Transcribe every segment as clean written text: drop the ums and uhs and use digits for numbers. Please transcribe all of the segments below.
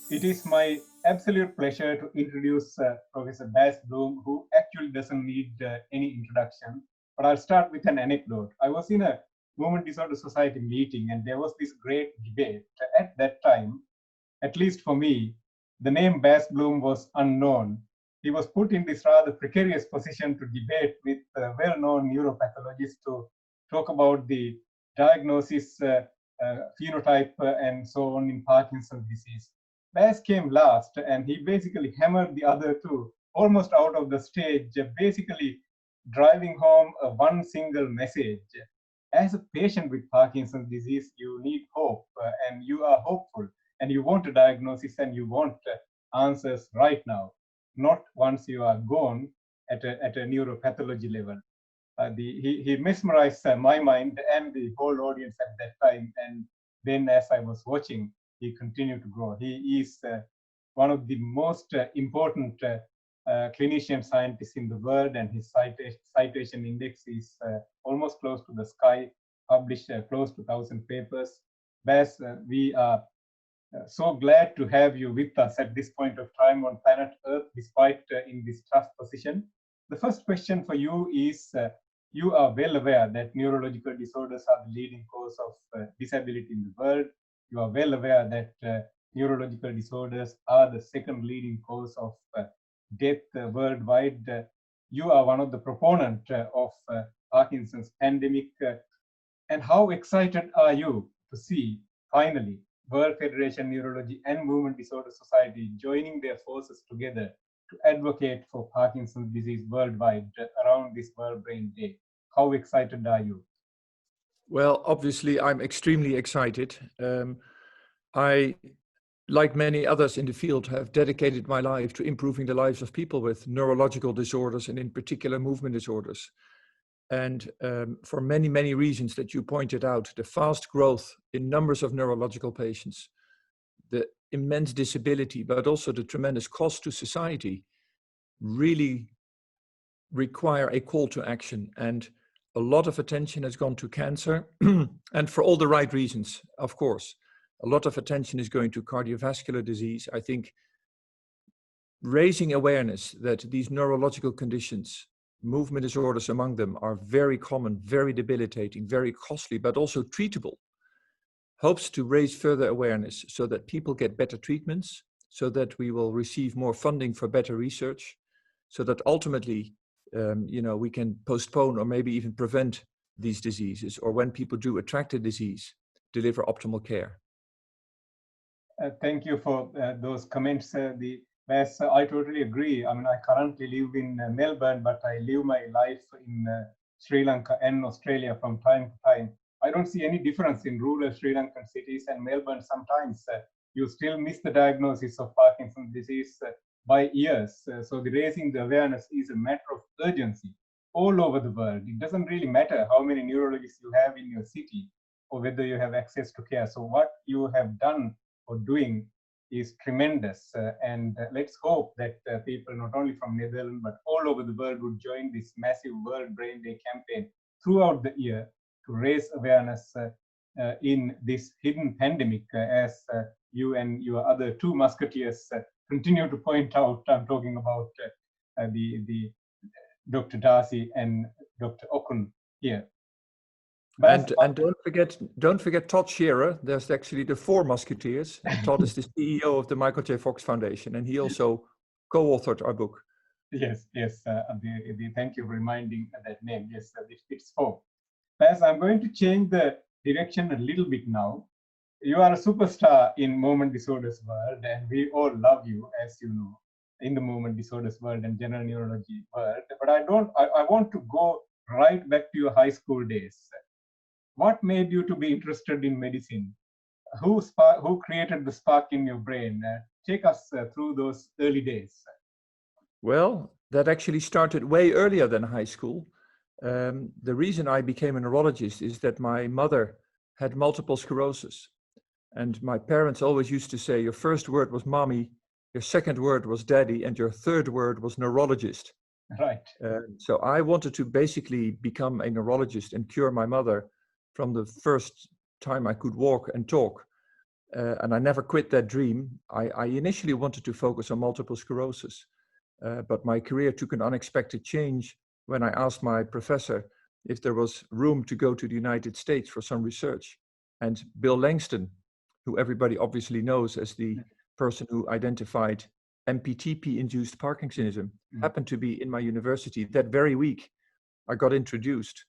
It is my absolute pleasure to introduce Professor Bas Bloem, who actually doesn't need any introduction. But I'll start with an anecdote. I was in a Movement Disorder Society meeting, and there was this great debate. At that time, at least for me, the name Bas Bloem was unknown. He was put in this rather precarious position to debate with well-known neuropathologists to talk about the diagnosis, phenotype, and so on in Parkinson's disease. Bas came last, and he basically hammered the other two almost out of the stage, basically driving home one single message. As a patient with Parkinson's disease, you need hope, and you are hopeful, and you want a diagnosis, and you want answers right now, not once you are gone at a neuropathology level. He mesmerized my mind and the whole audience at that time. And then, as I was watching, he continued to grow. He is one of the most important clinician scientists in the world, and his citation index is almost close to the sky, published close to 1,000 papers. Bas, we are so glad to have you with us at this point of time on planet Earth, despite in this tough position. The first question for you is, you are well aware that neurological disorders are the leading cause of disability in the world. You are well aware that neurological disorders are the second leading cause of death worldwide. You are one of the proponents of Parkinson's pandemic. And how excited are you to see, finally, World Federation Neurology and Movement Disorder Society joining their forces together to advocate for Parkinson's disease worldwide around this World Brain Day? How excited are you? Well, obviously, I'm extremely excited. I, like many others in the field, have dedicated my life to improving the lives of people with neurological disorders and in particular movement disorders. And for many, many reasons that you pointed out, the fast growth in numbers of neurological patients, the immense disability, but also the tremendous cost to society, really require a call to action. And a lot of attention has gone to cancer, and for all the right reasons, of course. A lot of attention is going to cardiovascular disease. I think raising awareness that these neurological conditions, movement disorders among them, are very common, very debilitating, very costly, but also treatable, hopes to raise further awareness so that people get better treatments, so that we will receive more funding for better research, so that ultimately we can postpone or maybe even prevent these diseases, or when people do attract a disease, deliver optimal care. Thank you for those comments. Bas, I totally agree. I mean, I currently live in Melbourne, but I live my life in Sri Lanka and Australia from time to time. I don't see any difference in rural Sri Lankan cities and Melbourne. Sometimes you still miss the diagnosis of Parkinson's disease by years. So the raising the awareness is a matter of urgency all over the world. It doesn't really matter how many neurologists you have in your city or whether you have access to care. So what you have done or doing is tremendous. And let's hope that people not only from Netherlands, but all over the world would join this massive World Brain Day campaign throughout the year to raise awareness in this hidden pandemic, as you and your other two musketeers continue to point out. I'm talking about the Dr. Darcy and Dr. Okun here. And don't forget Todd Shearer. There's actually the four musketeers. Todd is the CEO of the Michael J. Fox Foundation, and he also co-authored our book. Yes. Thank you for reminding that name. Yes, it's four. Bas, I'm going to change the direction a little bit now. You are a superstar in movement disorders world, and we all love you, as you know, in the movement disorders world and general neurology world. But I want to go right back to your high school days. What made you to be interested in medicine? Who created the spark in your brain? Take us through those early days. Well, that actually started way earlier than high school. The reason I became a neurologist is that my mother had multiple sclerosis. And my parents always used to say, your first word was mommy, your second word was daddy, and your third word was neurologist. Right. So I wanted to basically become a neurologist and cure my mother from the first time I could walk and talk. and I never quit that dream. I initially wanted to focus on multiple sclerosis, but my career took an unexpected change when I asked my professor if there was room to go to the United States for some research. And Bill Langston, who everybody obviously knows as the person who identified MPTP-induced Parkinsonism, happened to be in my university that very week. I got introduced,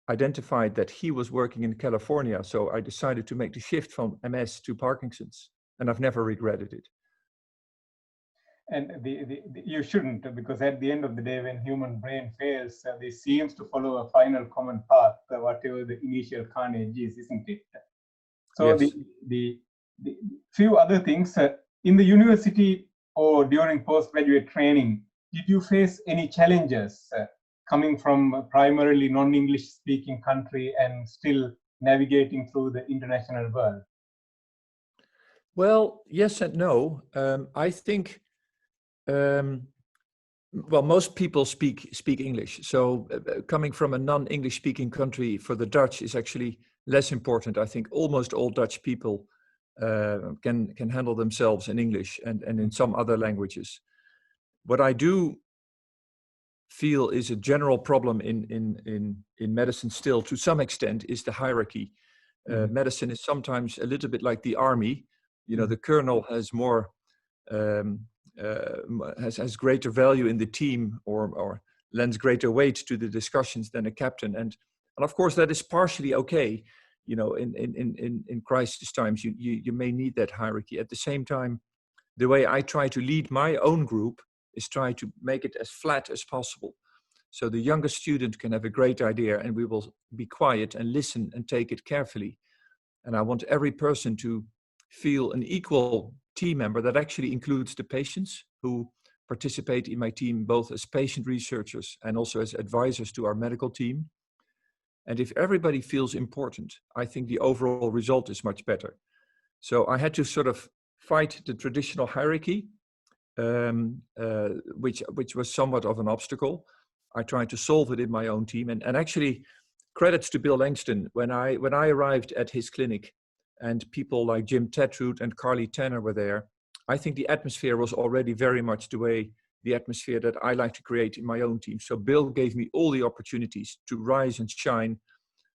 identified that he was working in California, so I decided to make the shift from MS to Parkinson's, and I've never regretted it. And you shouldn't, because at the end of the day, when human brain fails, they seems to follow a final common path, whatever the initial carnage is, isn't it? So Yes. the few other things in the university or during postgraduate training, did you face any challenges coming from a primarily non-English speaking country and still navigating through the international world? Well, yes and no. I think, well, most people speak English. So coming from a non-English speaking country for the Dutch is actually less important. I think almost all Dutch people can handle themselves in English and in some other languages. What I do feel is a general problem in medicine still, to some extent, is the hierarchy. Medicine is sometimes a little bit like the army. You know, the colonel has more has greater value in the team, or lends greater weight to the discussions than a captain. And of course that is partially okay. You know, in crisis times, you may need that hierarchy. At the same time, the way I try to lead my own group is try to make it as flat as possible. So the younger student can have a great idea, and we will be quiet and listen and take it carefully. And I want every person to feel an equal team member. That actually includes the patients who participate in my team, both as patient researchers and also as advisors to our medical team. And if everybody feels important, I think the overall result is much better. So I had to sort of fight the traditional hierarchy, which was somewhat of an obstacle. I tried to solve it in my own team, and actually, credits to Bill Langston. When I arrived at his clinic, and people like Jim Tetroot and Carly Tanner were there, I think the atmosphere was already very much the atmosphere that I like to create in my own team. So Bill gave me all the opportunities to rise and shine,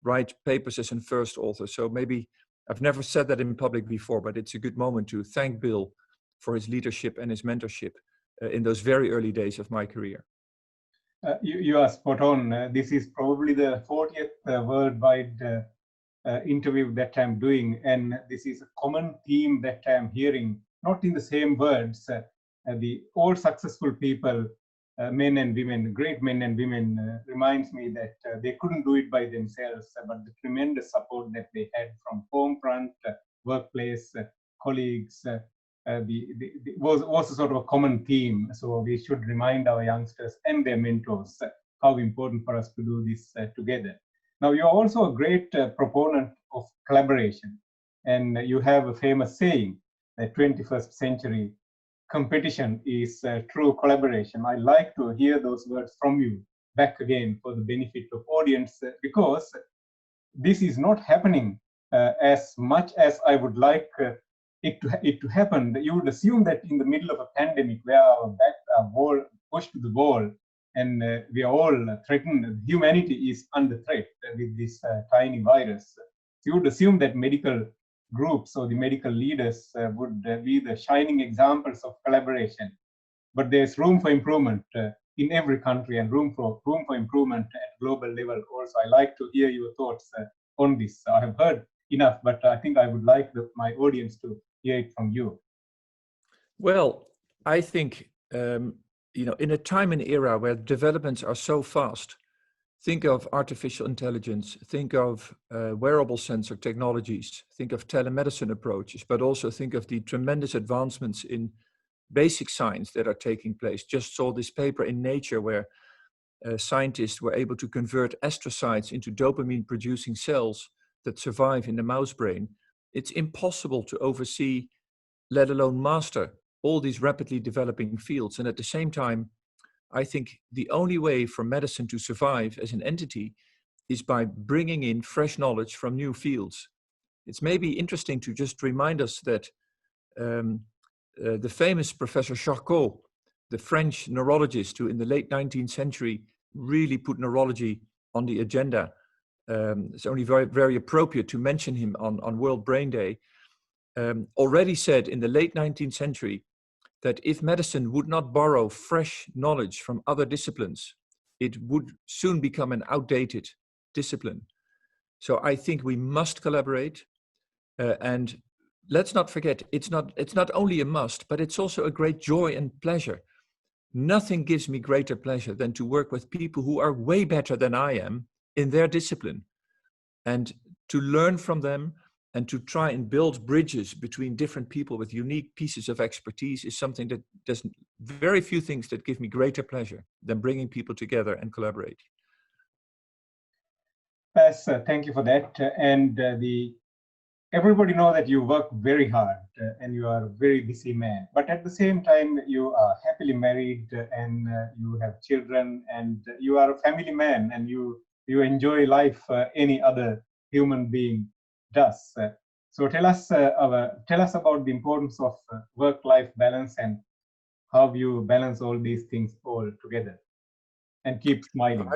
write papers as a first author. So maybe I've never said that in public before, but it's a good moment to thank Bill for his leadership and his mentorship in those very early days of my career. You are spot on. This is probably the 40th worldwide interview that I'm doing, and this is a common theme that I'm hearing, not in the same words. All successful people, men and women, great men and women, reminds me that they couldn't do it by themselves, but the tremendous support that they had from home front, workplace, colleagues, was a sort of a common theme. So we should remind our youngsters and their mentors how important for us to do this together. Now, you're also a great proponent of collaboration, and you have a famous saying that 21st century competition is true collaboration. I like to hear those words from you back again for the benefit of audience, because this is not happening as much as I would like it to happen. You would assume that in the middle of a pandemic where our backs are pushed to the wall and we are all threatened, humanity is under threat with this tiny virus. So you would assume that medical groups or the medical leaders would be the shining examples of collaboration. But there's room for improvement in every country, and room for improvement at global level also. I like to hear your thoughts on this. I have heard enough, but I think I would like my audience to hear it from you. Well, I think, in a time and era where developments are so fast, think of artificial intelligence, think of wearable sensor technologies, think of telemedicine approaches, but also think of the tremendous advancements in basic science that are taking place. Just saw this paper in Nature where scientists were able to convert astrocytes into dopamine-producing cells that survive in the mouse brain. It's impossible to oversee, let alone master, all these rapidly developing fields. And at the same time, I think the only way for medicine to survive as an entity is by bringing in fresh knowledge from new fields. it's maybe interesting to just remind us that the famous Professor Charcot, the French neurologist who in the late 19th century really put neurology on the agenda. It's only very, very appropriate to mention him on World Brain Day. Already said in the late 19th century that if medicine would not borrow fresh knowledge from other disciplines, it would soon become an outdated discipline. So I think we must collaborate, and let's not forget, it's not only a must, but it's also a great joy and pleasure. Nothing gives me greater pleasure than to work with people who are way better than I am in their discipline, and to learn from them and to try and build bridges between different people with unique pieces of expertise is something that there's very few things that give me greater pleasure than bringing people together and collaborate. Bas, thank you for that. And everybody know that you work very hard and you are a very busy man, but at the same time you are happily married and you have children and you are a family man and you enjoy life any other human being does. So tell us about the importance of work-life balance and how you balance all these things all together and keep smiling.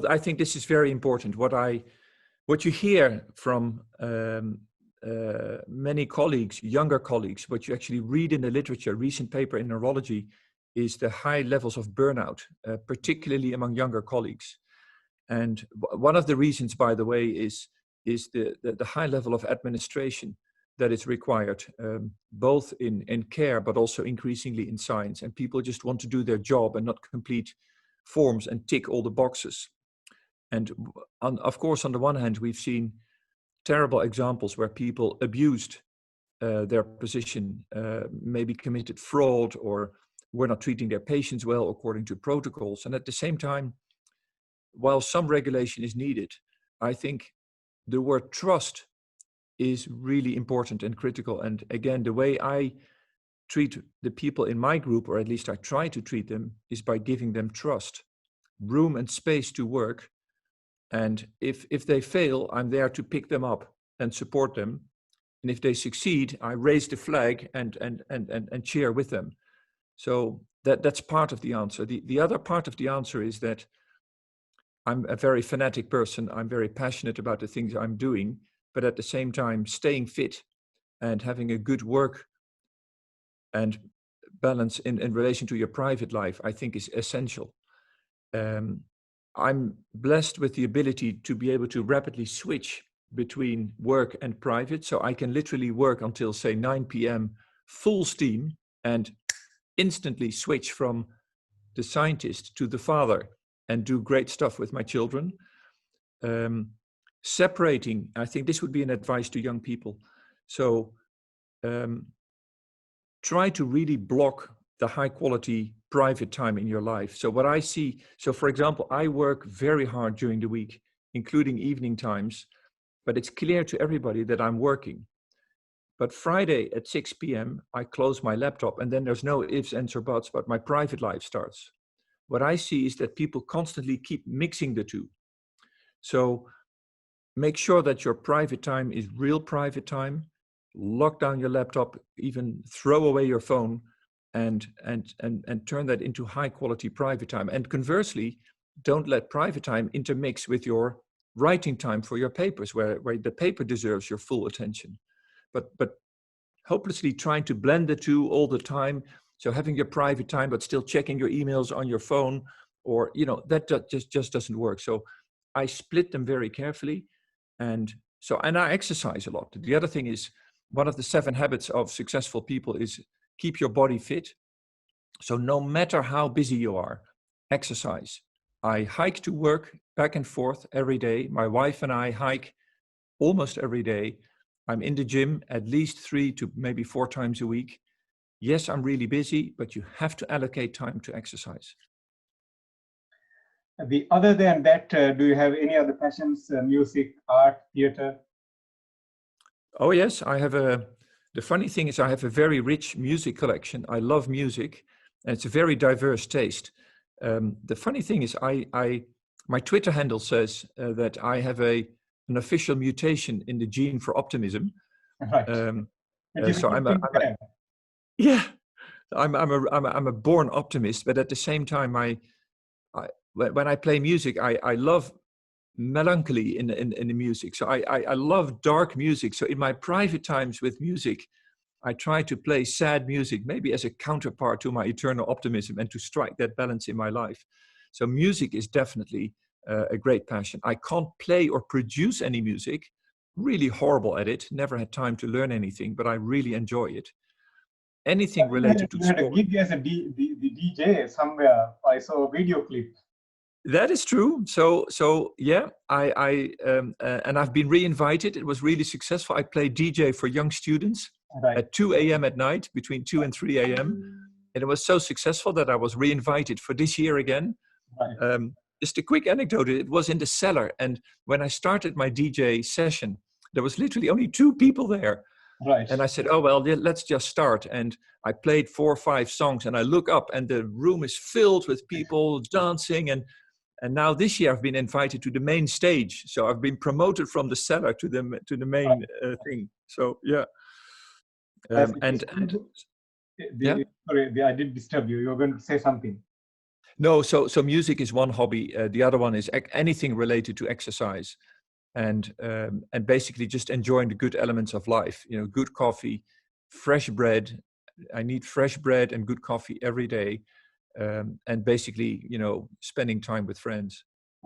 I think this is very important. What you hear from many colleagues, younger colleagues, what you actually read in the literature, recent paper in neurology, is the high levels of burnout, particularly among younger colleagues. And one of the reasons, by the way, is the high level of administration that is required, both in care, but also increasingly in science. And people just want to do their job and not complete forms and tick all the boxes. And of course, on the one hand, we've seen terrible examples where people abused their position, maybe committed fraud or were not treating their patients well according to protocols. And at the same time, while some regulation is needed, I think the word trust is really important and critical. And again, the way I treat the people in my group, or at least I try to treat them, is by giving them trust, room and space to work. And if they fail, I'm there to pick them up and support them. And if they succeed, I raise the flag and cheer with them. So that's part of the answer. The other part of the answer is that I'm a very fanatic person. I'm very passionate about the things I'm doing, but at the same time, staying fit and having a good work and balance in relation to your private life, I think is essential. I'm blessed with the ability to be able to rapidly switch between work and private. So I can literally work until, say, 9 p.m. full steam and instantly switch from the scientist to the father and do great stuff with my children. Separating, I think this would be an advice to young people. So try to really block the high quality private time in your life. So what I see, so for example, I work very hard during the week, including evening times, but it's clear to everybody that I'm working. But Friday at 6 p.m., I close my laptop and then there's no ifs, ands, or buts, but my private life starts. What I see is that people constantly keep mixing the two. So make sure that your private time is real private time. Lock down your laptop, even throw away your phone, and turn that into high quality private time. And conversely, don't let private time intermix with your writing time for your papers, where the paper deserves your full attention. But hopelessly trying to blend the two all the time. So having your private time, but still checking your emails on your phone, or, that just doesn't work. So I split them very carefully. And I exercise a lot. The other thing is, one of the 7 habits of successful people is keep your body fit. So no matter how busy you are, exercise. I hike to work back and forth every day. My wife and I hike almost every day. I'm in the gym at least 3 to maybe 4 times a week. Yes, I'm really busy, but you have to allocate time to exercise. Other than that, do you have any other passions, music, art, theater? Oh yes, the funny thing is I have a very rich music collection. I love music, and it's a very diverse taste. The funny thing is my Twitter handle says that I have a an official mutation in the gene for optimism. Right. It is a So good thing to have. yeah, I'm a born optimist, but at the same time, when I play music, I love melancholy in the music. So I love dark music. So in my private times with music, I try to play sad music, maybe as a counterpart to my eternal optimism and to strike that balance in my life. So music is definitely a great passion. I can't play or produce any music, really horrible at it, never had time to learn anything, but I really enjoy it. Anything related to You had a sport. gig as a the DJ somewhere. I saw a video clip. That is true. So yeah, and I've been re-invited. It was really successful. I played DJ for young students Right. at 2 a.m. at night, between 2 and 3 a.m. And it was so successful that I was re-invited for this year again. Right. Just a quick anecdote. It was in the cellar, and when I started my DJ session, there was literally only 2 people there. Right. And I said, oh, well, yeah, let's just start. And I played 4 or 5 songs, and I look up, and the room is filled with people dancing. And now this year I've been invited to the main stage. So I've been promoted from the cellar to the main thing. So yeah. Sorry, I did disturb you. You were going to say something. No, so music is one hobby. The other one is anything related to exercise, and basically just enjoying the good elements of life. You know, good coffee, fresh bread. I need fresh bread and good coffee every day. And basically, you know, spending time with friends.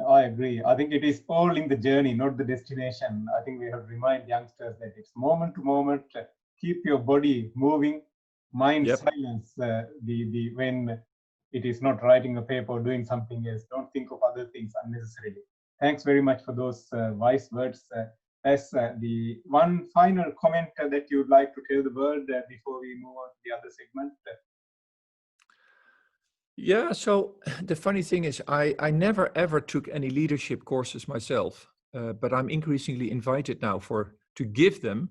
I agree. I think it is all in the journey, not the destination. I think we have to remind youngsters that it's moment to moment. Keep your body moving, mind silence. When it is not writing a paper or doing something else, don't think of other things unnecessarily. Thanks very much for those wise words. As the one final comment that you'd like to tell the world before we move on to the other segment. Yeah, so the funny thing is I never ever took any leadership courses myself, but I'm increasingly invited now to give them.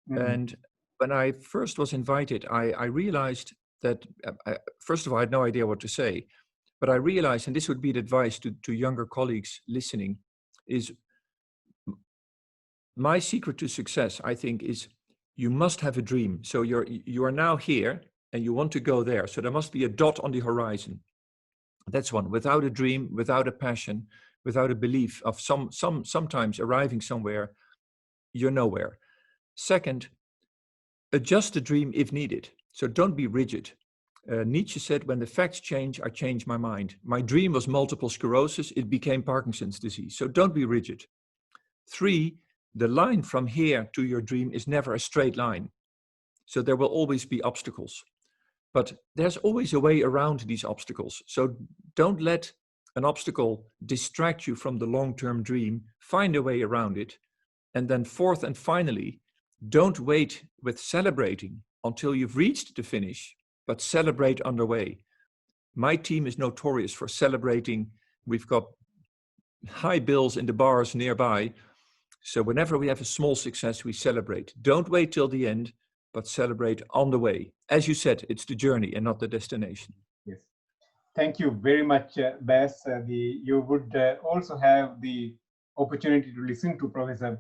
Mm-hmm. And when I first was invited, I realized that, first of all, I had no idea what to say, but I realized, and this would be the advice to younger colleagues listening, is my secret to success, I think, is you must have a dream. So you are now here, and you want to go there. So there must be a dot on the horizon. That's one. Without a dream, without a passion, without a belief of sometimes arriving somewhere, you're nowhere. Second, adjust the dream if needed. So don't be rigid. Nietzsche said, when the facts change, I change my mind. My dream was multiple sclerosis. It became Parkinson's disease. So don't be rigid. 3, the line from here to your dream is never a straight line. So there will always be obstacles. But there's always a way around these obstacles. So don't let an obstacle distract you from the long-term dream. Find a way around it. And then 4th and finally, don't wait with celebrating until you've reached the finish, but celebrate on the way. My team is notorious for celebrating. We've got high bills in the bars nearby. So whenever we have a small success, we celebrate. Don't wait till the end, but celebrate on the way. As you said, it's the journey and not the destination. Yes. Thank you very much, Bas. You would also have the opportunity to listen to Professor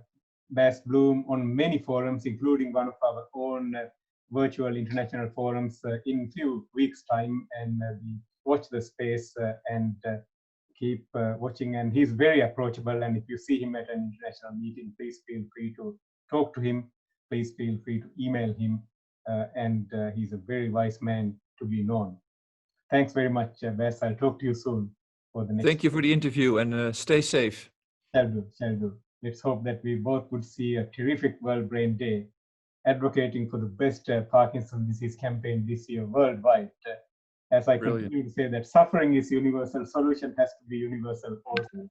Bas Bloem on many forums, including one of our own virtual international forums in a few weeks' time. And watch the space and keep watching. And he's very approachable. And if you see him at an international meeting, please feel free to talk to him. Please feel free to email him. And he's a very wise man to be known. Thanks very much, Bas. I'll talk to you soon for the next. Thank you for the interview, and stay safe. Shall do. Let's hope that we both would see a terrific World Brain Day, advocating for the best Parkinson's disease campaign this year worldwide. As I continue to say that suffering is universal, solution has to be universal also.